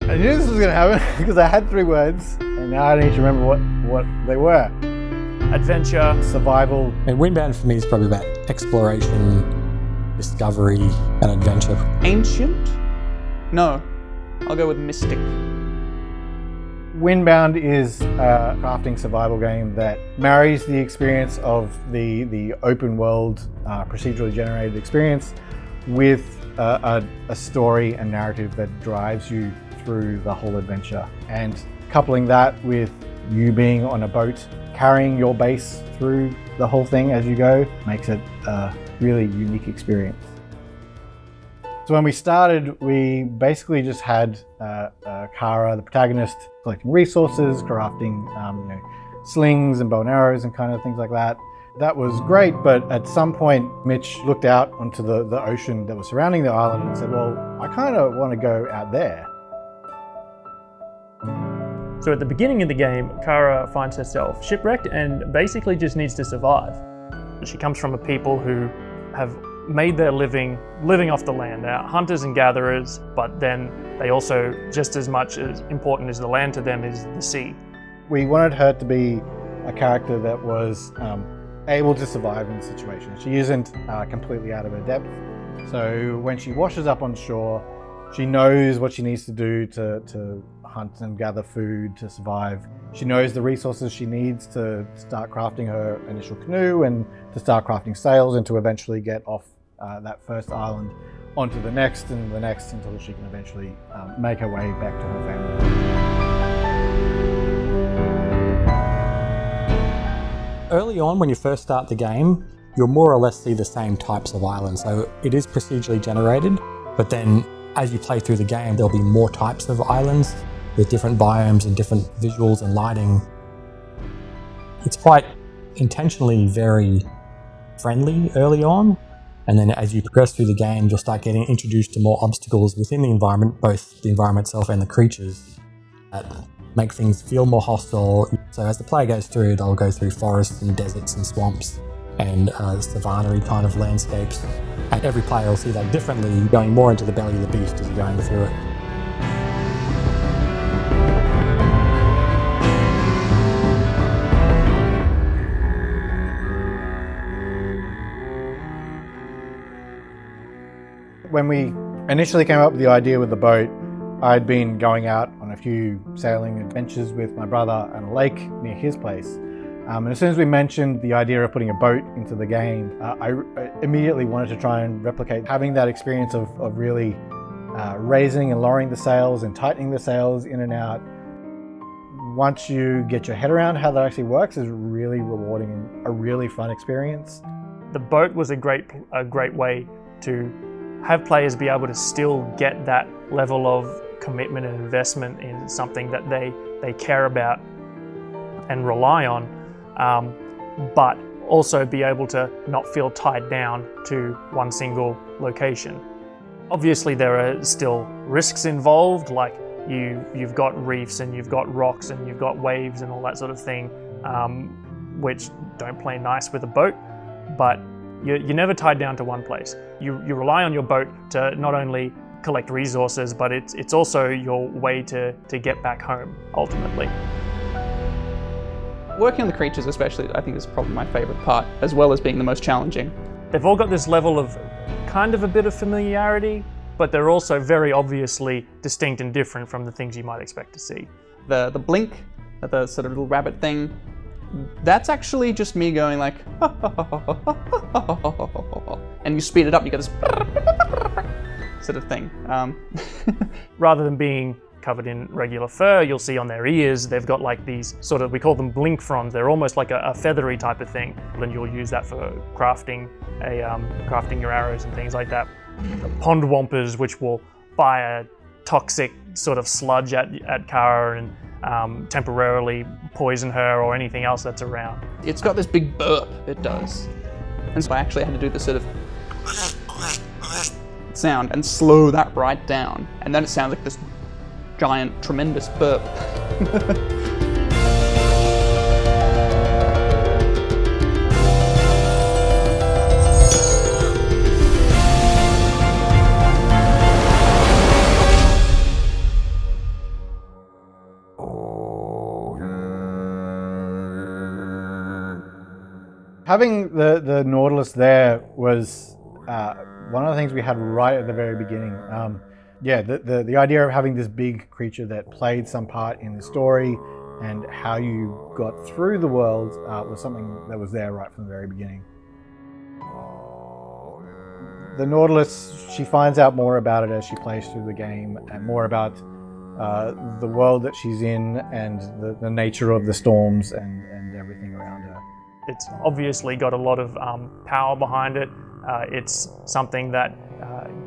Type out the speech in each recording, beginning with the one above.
I knew this was going to happen because I had 3 words and now I need to remember what they were. Adventure. Survival. And Windbound for me is probably about exploration, discovery, and adventure. Ancient? No, I'll go with mystic. Windbound is a crafting survival game that marries the experience of the open world, procedurally generated experience with a story and narrative that drives you through the whole adventure. And coupling that with you being on a boat, carrying your base through the whole thing as you go, makes it a really unique experience. So when we started, we basically just had Kara, the protagonist, collecting resources, crafting slings and bow and arrows and kind of things like that. That was great, but at some point, Mitch looked out onto the ocean that was surrounding the island and said, well, I kind of want to go out there. So at the beginning of the game, Kara finds herself shipwrecked and basically just needs to survive. She comes from a people who have made their living off the land. They're hunters and gatherers, but then they also, just as much as important as the land to them is the sea. We wanted her to be a character that was able to survive in the situation. She isn't completely out of her depth. So when she washes up on shore, she knows what she needs to do to hunt and gather food to survive. She knows the resources she needs to start crafting her initial canoe and to start crafting sails and to eventually get off that first island onto the next and the next until she can eventually make her way back to her family. Early on, when you first start the game, you'll more or less see the same types of islands. So it is procedurally generated, but then as you play through the game, there'll be more types of islands with different biomes and different visuals and lighting. It's quite intentionally very friendly early on, and then as you progress through the game, you'll start getting introduced to more obstacles within the environment, both the environment itself and the creatures, that make things feel more hostile. So as the player goes through, they'll go through forests and deserts and swamps and savanna-y kind of landscapes. And every player will see that differently, going more into the belly of the beast as you're going through it. When we initially came up with the idea with the boat, I'd been going out on a few sailing adventures with my brother on a lake near his place. And as soon as we mentioned the idea of putting a boat into the game, I immediately wanted to try and replicate having that experience of really raising and lowering the sails and tightening the sails in and out. Once you get your head around how that actually works, is really rewarding and a really fun experience. The boat was a great way to have players be able to still get that level of commitment and investment in something that they care about and rely on, but also be able to not feel tied down to one single location. Obviously there are still risks involved, like you've got reefs and you've got rocks and you've got waves and all that sort of thing, which don't play nice with a boat, but you're never tied down to one place. You rely on your boat to not only collect resources, but it's also your way to get back home, ultimately. Working on the creatures especially, I think is probably my favourite part, as well as being the most challenging. They've all got this level of kind of a bit of familiarity, but they're also very obviously distinct and different from the things you might expect to see. The blink, the sort of little rabbit thing, that's actually just me going like, and you speed it up, you get this sort of thing. Rather than being covered in regular fur, you'll see on their ears, they've got like these sort of, we call them blink fronds. They're almost like a feathery type of thing. And you'll use that for crafting your arrows and things like that. Pond wampers, which will fire toxic sort of sludge at Kara and temporarily poison her or anything else that's around. It's got this big burp, it does. And so I actually had to do this sort of sound and slow that right down. And then it sounds like this giant, tremendous burp. Having the Nautilus there was one of the things we had right at the very beginning. The idea of having this big creature that played some part in the story and how you got through the world was something that was there right from the very beginning. The Nautilus, she finds out more about it as she plays through the game, and more about the world that she's in and the nature of the storms and everything around her. It's obviously got a lot of power behind it. It's something that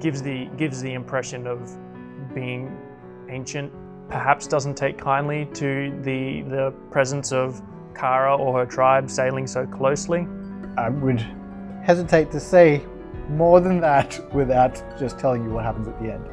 gives the impression of being ancient. Perhaps doesn't take kindly to the presence of Kara or her tribe sailing so closely. I would hesitate to say more than that without just telling you what happens at the end.